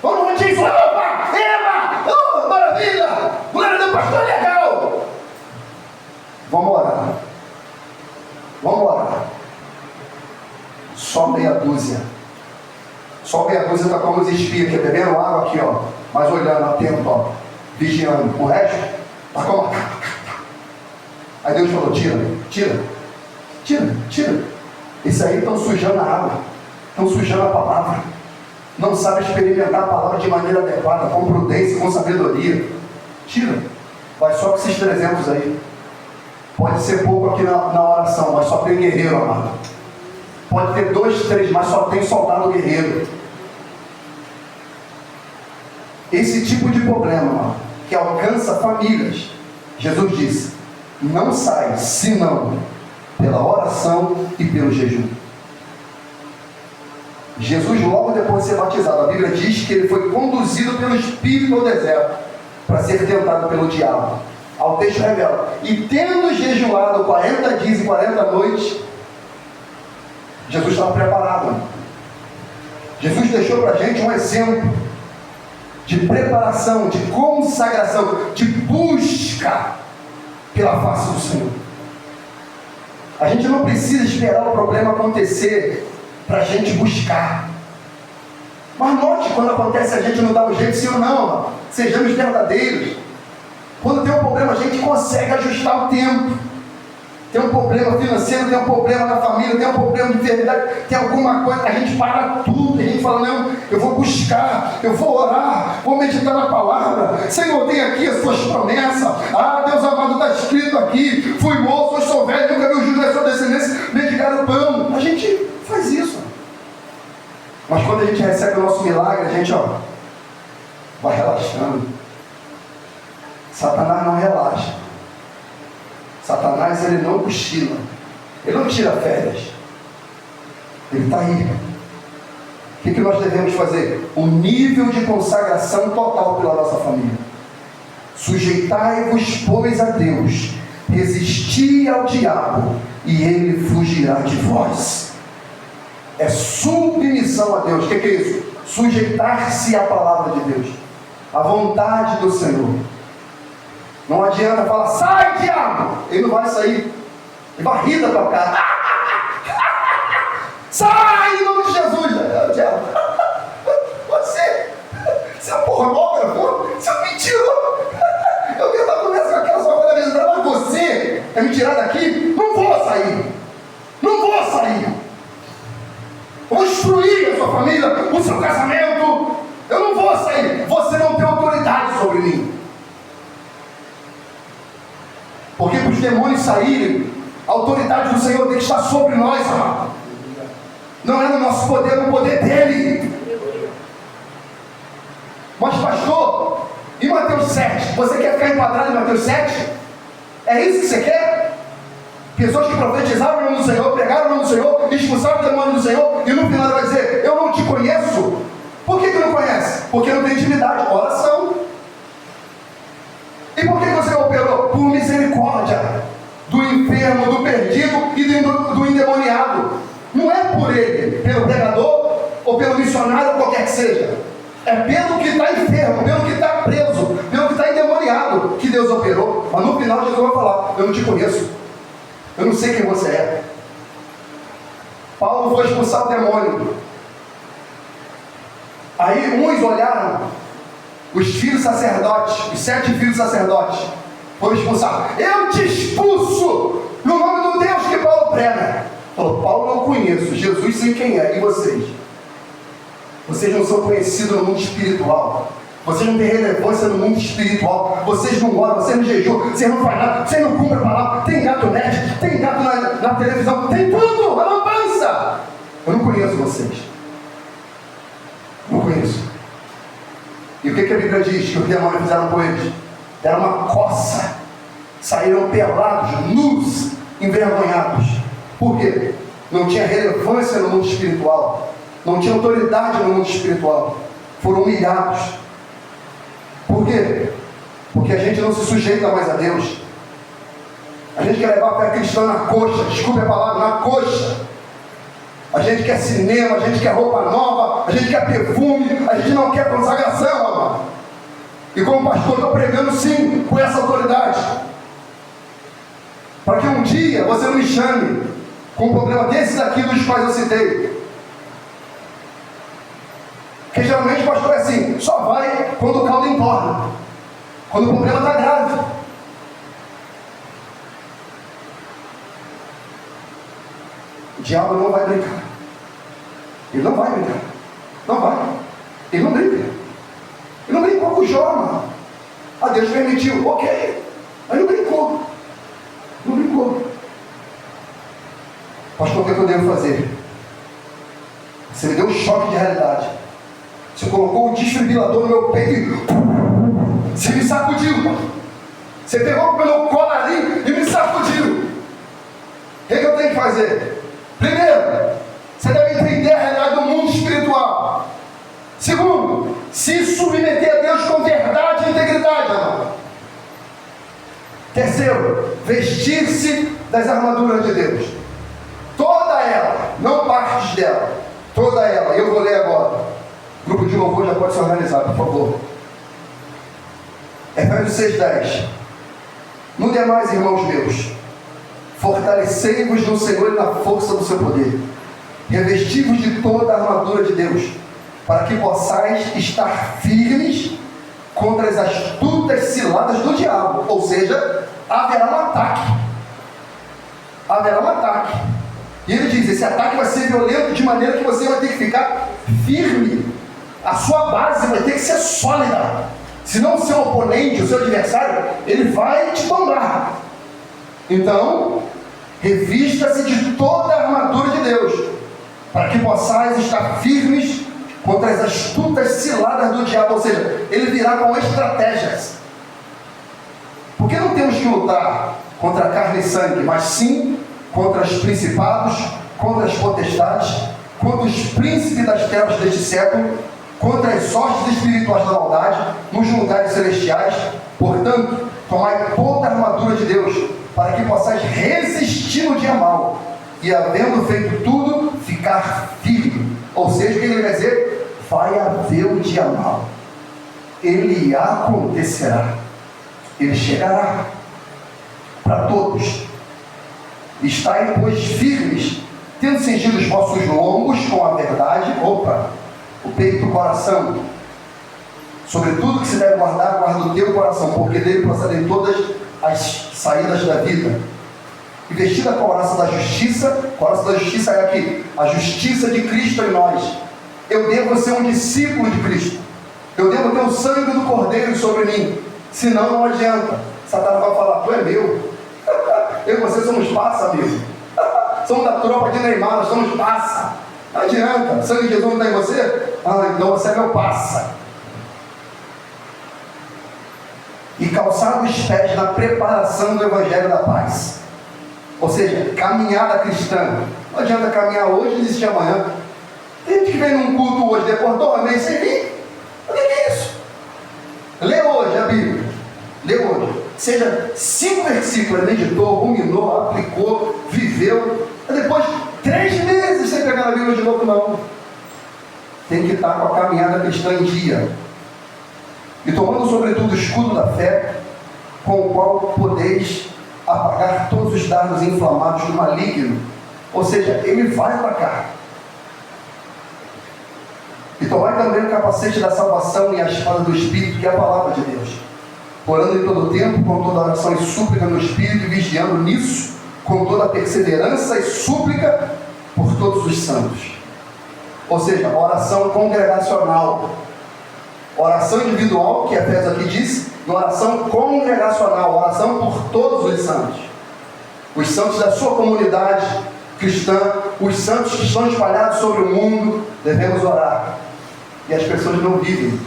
Vamos no rodízio. Opa! Eba! Oh, maravilha! Glória do pastor, legal! Vamos orar. Vamos orar. Só meia dúzia. Só meia dúzia está como os espíritos, bebendo água aqui, ó. Mas olhando, atento, vigiando. O resto está como... Aí Deus falou: tira. Esse aí estão sujando a água, estão sujando a palavra, não sabe experimentar a palavra de maneira adequada, com prudência, com sabedoria. Tira. Vai só com esses 300 aí. Pode ser pouco aqui na oração, mas só tem guerreiro, amado. Pode ter 2, 3, mas só tem soldado guerreiro. Esse tipo de problema, que alcança famílias, Jesus disse: não sai senão pela oração e pelo jejum. Jesus, logo depois de ser batizado, a Bíblia diz que ele foi conduzido pelo Espírito ao deserto para ser tentado pelo diabo. Ao texto revela: e tendo jejuado 40 dias e 40 noites, Jesus estava preparado. Jesus deixou para a gente um exemplo de preparação, de consagração, de busca pela face do Senhor. A gente não precisa esperar o problema acontecer para a gente buscar. Mas note, quando acontece, a gente não dá um jeito, sim ou não. Sejamos verdadeiros. Quando tem um problema, a gente consegue ajustar o tempo. tem um problema financeiro, tem um problema na família, tem um problema de enfermidade, tem alguma coisa, a gente para tudo, a gente fala, não, eu vou buscar, eu vou orar, vou meditar na palavra. Senhor, tem aqui as suas promessas. Ah, Deus amado, está escrito aqui, fui moço, hoje sou velho, nunca vi o justo da sua descendência mendigar o pão. A gente faz isso. Mas quando a gente recebe o nosso milagre, a gente, vai relaxando. Satanás não relaxa. Satanás, ele não cochila. Ele não tira férias. Ele está aí. O que nós devemos fazer? Um nível de consagração total pela nossa família. Sujeitai-vos, pois, a Deus. Resisti ao diabo, e ele fugirá de vós. É submissão a Deus. O que é isso? Sujeitar-se à palavra de Deus, à vontade do Senhor. Não adianta falar, sai, diabo! Ele não vai sair. Ele vai rir da tua cara. Sai, em nome de Jesus! Diabo, você é um pornógrafo, você é um mentiroso. Eu vi essa conversa com aquela sua coisa, mas você quer me tirar daqui? Não vou sair. Não vou sair. Eu vou destruir a sua família, o seu casamento. Eu não vou sair. Você não tem autoridade sobre mim. Porque para os demônios saírem, a autoridade do Senhor tem que estar sobre nós, amado. Não é no nosso poder, é no poder dele. Mas pastor, e Mateus 7? Você quer ficar enquadrado em Mateus 7? É isso que você quer? Pessoas que profetizaram o nome do Senhor, pregaram o nome do Senhor, expulsaram o demônio do Senhor, e no final ele vai dizer, eu não te conheço. Por que não conhece? Porque não tem intimidade, oração. E por que você operou? Por misericórdia do enfermo, do perdido e do endemoniado. Não é por ele, pelo pregador ou pelo missionário, ou qualquer que seja. É pelo que está enfermo, pelo que está preso, pelo que está endemoniado que Deus operou. Mas no final Jesus vai falar, eu não te conheço. Eu não sei quem você é. Paulo foi expulsar o demônio. Aí uns olharam, os filhos sacerdotes, os 7 filhos sacerdotes, foram expulsar. Eu te expulso no nome do Deus que Paulo prega. Falou, Paulo eu conheço, Jesus sei quem é, e vocês? Vocês não são conhecidos no mundo espiritual. Vocês não têm relevância no mundo espiritual. Vocês não oram, vocês não jejuam, vocês não fazem nada, vocês não cumprem a palavra. Tem gato net, tem gato na televisão, tem tudo, a lambança. Eu não conheço vocês. Não conheço. E o que a Bíblia diz que os demônios fizeram com eles? Deram uma coça. Saíram pelados, nus, envergonhados. Por quê? Não tinha relevância no mundo espiritual. Não tinha autoridade no mundo espiritual. Foram humilhados. Por quê? Porque a gente não se sujeita mais a Deus. A gente quer levar a fé cristã na coxa. Desculpe a palavra, na coxa. A gente quer cinema, a gente quer roupa nova, a gente quer perfume, a gente não quer consagração, amado. E como pastor, estou pregando sim, com essa autoridade. Para que um dia você não me chame com um problema desses aqui dos quais eu citei. Porque geralmente o pastor é assim, só vai quando o caldo entorna, quando o problema está grave. O diabo não vai brincar. Ele não vai brincar. Não vai. Ele não brinca. Ele não brincou com o Jó, mano. Ah, Deus permitiu. Ok. Mas não brincou. Não brincou. Pastor, o que eu devo fazer? Você me deu um choque de realidade. Você colocou um desfibrilador no meu peito e você me sacudiu. Você pegou pelo colarinho e me sacudiu. O que eu tenho que fazer? Primeiro, você deve entender a realidade do mundo espiritual. Segundo, se submeter a Deus com verdade e integridade, amado. Terceiro, vestir-se das armaduras de Deus. Toda ela, não partes dela. Toda ela, eu vou ler agora. O grupo de louvor já pode se organizar, por favor. Efésios 6:10. No demais, irmãos meus, fortalecei-vos no Senhor e na força do seu poder. Revesti-vos de toda a armadura de Deus, para que possais estar firmes contra as astutas ciladas do diabo. Ou seja, haverá um ataque. haverá um ataque. E ele diz, esse ataque vai ser violento de maneira que você vai ter que ficar firme. A sua base vai ter que ser sólida. Senão o seu oponente, o seu adversário, ele vai te tombar. Então, revista-se de toda a armadura de Deus, para que possais estar firmes contra as astutas ciladas do diabo. Ou seja, ele virá com estratégias. Porque não temos que lutar contra carne e sangue, mas sim contra os principados, contra as potestades, contra os príncipes das trevas deste século, contra as sortes espirituais da maldade nos lugares celestiais. Portanto, tomai toda a armadura de Deus, para que possais resistir no dia mau, e havendo feito tudo, ficar firme. Ou seja, o que ele quer dizer? Vai haver o dia mau. Ele acontecerá. Ele chegará para todos. Estai, pois, firmes, tendo cingido os vossos lombos com a verdade, o peito e o coração. Sobre tudo que se deve guardar, guarda o teu coração, porque dele procedem todas as saídas da vida. E vestida com a couraça da justiça. A couraça da justiça é aqui, a justiça de Cristo em nós. Eu devo ser um discípulo de Cristo. Eu devo ter o sangue do Cordeiro sobre mim. Senão não adianta. Satanás vai falar, tu é meu. Eu e você somos passa, amigo. Somos da tropa de Neymar, nós somos passa. Não adianta. O sangue de Jesus não está em você? Então você é meu passa. E calçar os pés na preparação do Evangelho da Paz. Ou seja, caminhada cristã. Não adianta caminhar hoje e desistir amanhã. Tem gente que vem num culto hoje, depois 2 meses sem vir. O que é isso? Lê hoje a Bíblia. Lê hoje. Seja 5 versículos, meditou, ruminou, aplicou, viveu. Depois 3 meses sem pegar a Bíblia de novo, não. Tem que estar com a caminhada cristã em dia. E tomando sobretudo o escudo da fé, com o qual podeis apagar todos os dardos inflamados do maligno. Ou seja, ele vai atacar. E tomai também o capacete da salvação e a espada do Espírito, que é a palavra de Deus. Orando em todo o tempo, com toda oração e súplica no Espírito, e vigiando nisso, com toda perseverança e súplica por todos os santos. Ou seja, oração congregacional. Oração individual, que Efésios aqui diz, e oração congregacional, oração por todos os santos. Os santos da sua comunidade cristã, os santos que estão espalhados sobre o mundo, devemos orar. E as pessoas não vivem.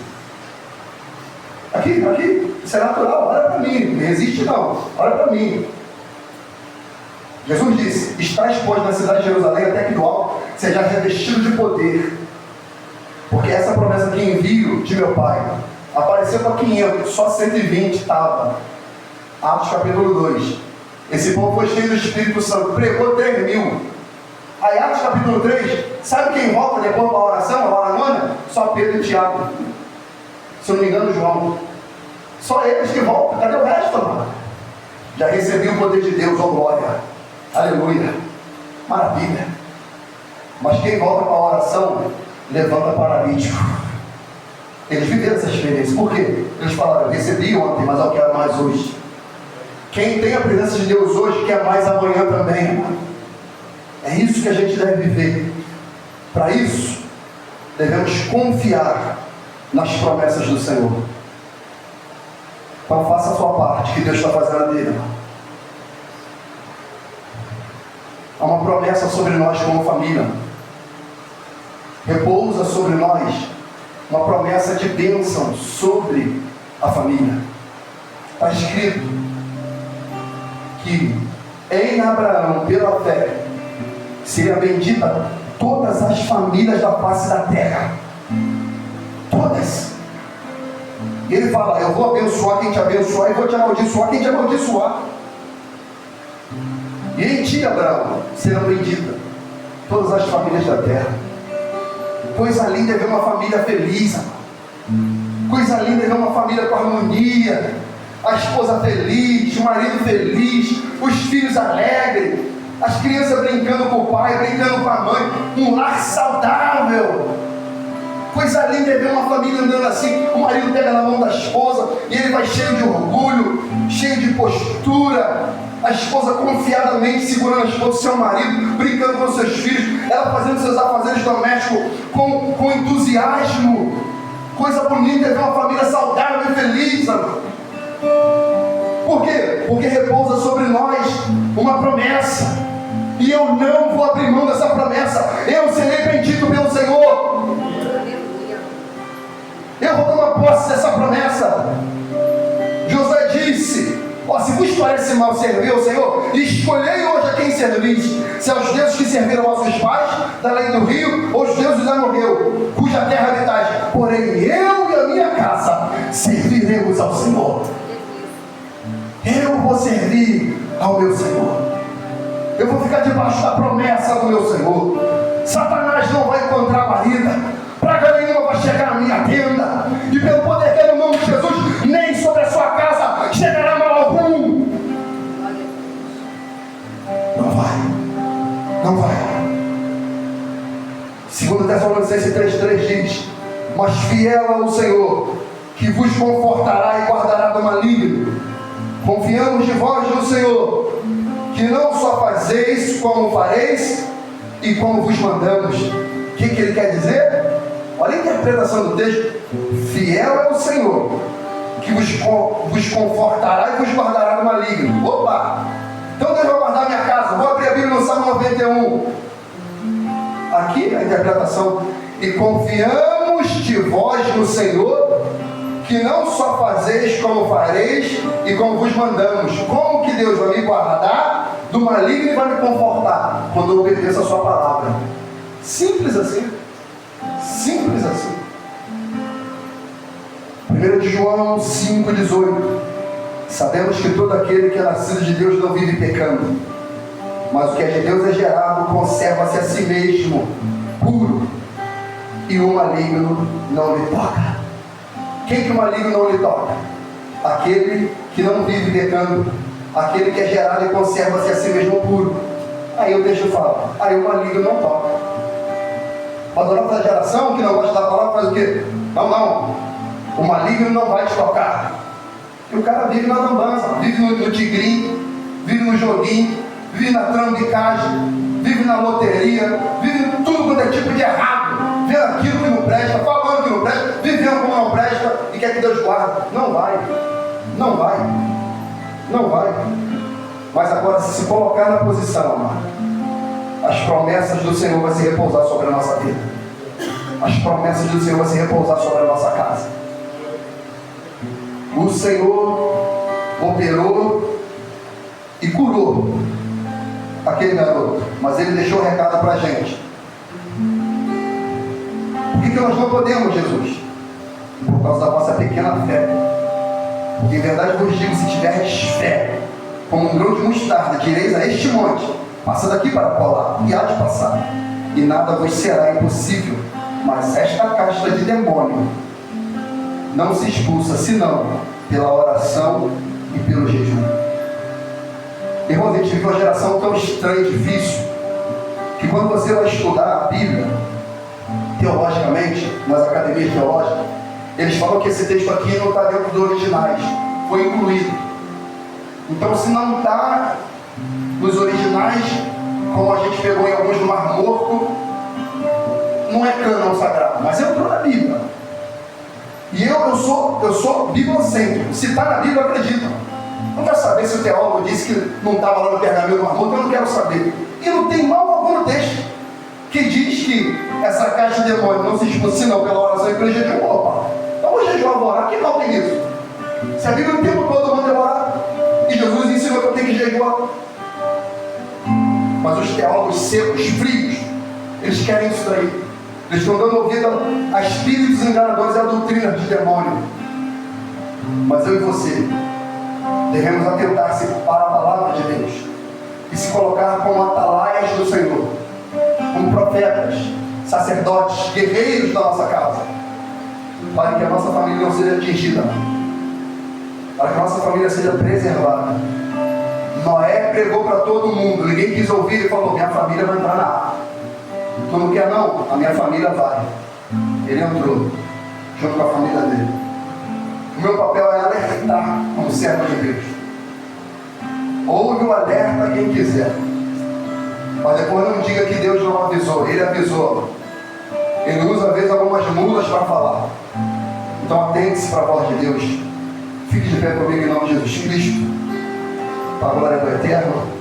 Aqui, isso é natural, olha para mim, não resiste não, olha para mim. Jesus disse, estás, pois, na cidade de Jerusalém, até que do alto seja revestido de poder. Porque essa promessa que envio de meu Pai, apareceu para 500, só 120 estava. Atos capítulo 2. Esse povo foi cheio do Espírito Santo, pregou 3.000. Aí Atos capítulo 3, sabe quem volta depois para a oração, a hora nona? Só Pedro e Tiago. Se eu não me engano, João. Só eles que voltam. Cadê o resto, mano? Já recebi o poder de Deus, oh glória. Aleluia. Maravilha. Mas quem volta para a oração, levanta paralítico. Eles viveram essa experiência. Por quê? Eles falaram, eu recebi ontem, mas eu quero mais hoje. Quem tem a presença de Deus hoje, quer mais amanhã também, irmão. É isso que a gente deve viver. Para isso, devemos confiar nas promessas do Senhor. Então faça a sua parte, que Deus está fazendo a dele, irmão. Há uma promessa sobre nós como família. Repousa sobre nós uma promessa de bênção sobre a família. Está escrito que em Abraão, pela fé, seria bendita todas as famílias da face da terra. Todas. E ele fala, eu vou abençoar quem te abençoar e vou te amaldiçoar quem te amaldiçoar. E em ti, Abraão, serão benditas todas as famílias da terra. Coisa linda é ver uma família feliz, amor. Coisa linda é ver uma família com harmonia, a esposa feliz, o marido feliz, os filhos alegres, as crianças brincando com o pai, brincando com a mãe, um lar saudável. Coisa linda é ver uma família andando assim, o marido pega na mão da esposa e ele vai cheio de orgulho, cheio de postura. A esposa confiadamente segurando a esposa do seu marido, brincando com seus filhos, ela fazendo seus afazeres domésticos com entusiasmo. Coisa bonita é ver uma família saudável e feliz, amor. Por quê? Porque repousa sobre nós uma promessa. E eu não vou abrir mão dessa promessa. Eu serei bendito pelo Senhor. Eu vou tomar posse dessa promessa. Josué disse: se vos parece mal servir ao Senhor, escolhei hoje a quem servis, se aos deuses que serviram vossos pais, da além do rio, ou os deuses da amorreu, cuja terra habitais. Porém, eu e a minha casa serviremos ao Senhor. Eu vou servir ao meu Senhor. Eu vou ficar debaixo da promessa do meu Senhor. Satanás não vai encontrar guarida, praga nenhuma vai chegar à minha tenda, e pelo poder que é no nome de Jesus, nem sobre a sua casa chegará mal algum. Não vai. 2 Tessalonicenses 3,3 diz: mas fiel é o Senhor, que vos confortará e guardará do maligno. Confiamos de vós no Senhor, que não só fazeis como fareis e como vos mandamos. O que ele quer dizer? Olha a interpretação do texto. Fiel é o Senhor, que vos confortará e vos guardará do maligno. Opa! Então Deus vai guardar minha casa. Vou abrir a Bíblia no Salmo 91. Aqui a interpretação: e confiamos de vós no Senhor, que não só fazeis como fareis e como vos mandamos. Como que Deus vai me guardar do maligno e vai me confortar? Quando eu obedeço a sua palavra. Simples assim. Simples assim. 1 de João 5,18. Sabemos que todo aquele que é nascido de Deus não vive pecando, mas o que é de Deus é gerado, conserva-se a si mesmo puro, e o maligno não lhe toca. Quem que o maligno não lhe toca? Aquele que não vive pecando, aquele que é gerado e conserva-se a si mesmo puro. Aí eu deixo falar, aí o maligno não toca. Mas a nossa geração que não gosta da palavra faz o quê? Não, o maligno não vai te tocar. E o cara vive na lambança, vive no tigrinho, vive no joguinho, vive na trambicagem, vive na loteria, vive em tudo quanto é tipo de errado, vendo aquilo que não presta, falando que não presta, vivendo como não presta e quer que Deus guarde. Não vai. Mas agora, se colocar na posição, amado, as promessas do Senhor vão se repousar sobre a nossa vida. As promessas do Senhor vão se repousar sobre a nossa casa. O Senhor operou e curou aquele garoto, mas ele deixou um recado para a gente. Por que nós não podemos, Jesus? Por causa da nossa pequena fé. Porque em verdade vos digo, se tiveres fé como um grão de mostarda, direis a este monte: passa daqui para colar, e há de passar, e nada vos será impossível. Mas esta casta de demônio não se expulsa senão pela oração e pelo jejum. Irmãos, a gente vive uma geração tão estranha de vício, que quando você vai estudar a Bíblia teologicamente, nas academias teológicas, eles falam que esse texto aqui não está dentro dos originais, foi incluído. Então, se não está nos originais, como a gente pegou em alguns do Mar Morto, não é cânon sagrado, mas entrou na Bíblia. E eu sou bibliocêntrico. Se está na Bíblia, eu acredito. Não quero saber se o teólogo disse que não estava lá no pergaminho do Mar Morto, eu não quero saber. E não tem mal algum no texto que diz que essa caixa de demônio não se expulsa senão pela oração e pelo jejum. Opa, então vou jejuar, vou orar, que mal tem isso? Se a Bíblia o tempo todo manda orar, e Jesus ensinou que eu tenho que jejuar. Mas os teólogos secos, frios, eles querem isso daí. Eles estão dando ouvido a espíritos enganadores e a doutrina de demônio. Mas eu e você devemos atentar-se para a palavra de Deus e se colocar como atalaias do Senhor, como profetas, sacerdotes, guerreiros da nossa casa, para que a nossa família não seja atingida, para que a nossa família seja preservada. Noé pregou para todo mundo, ninguém quis ouvir e falou: minha família vai entrar na arca. Tu não quer não? A minha família vai. Ele entrou junto com a família dele. O meu papel é alertar como servo de Deus. Ouve o alerta quem quiser. Mas depois não diga que Deus não avisou. Ele avisou. Ele usa às vezes algumas mulas para falar. Então atente-se para a voz de Deus. Fique de pé comigo em nome de Jesus Cristo. Para a glória do Eterno.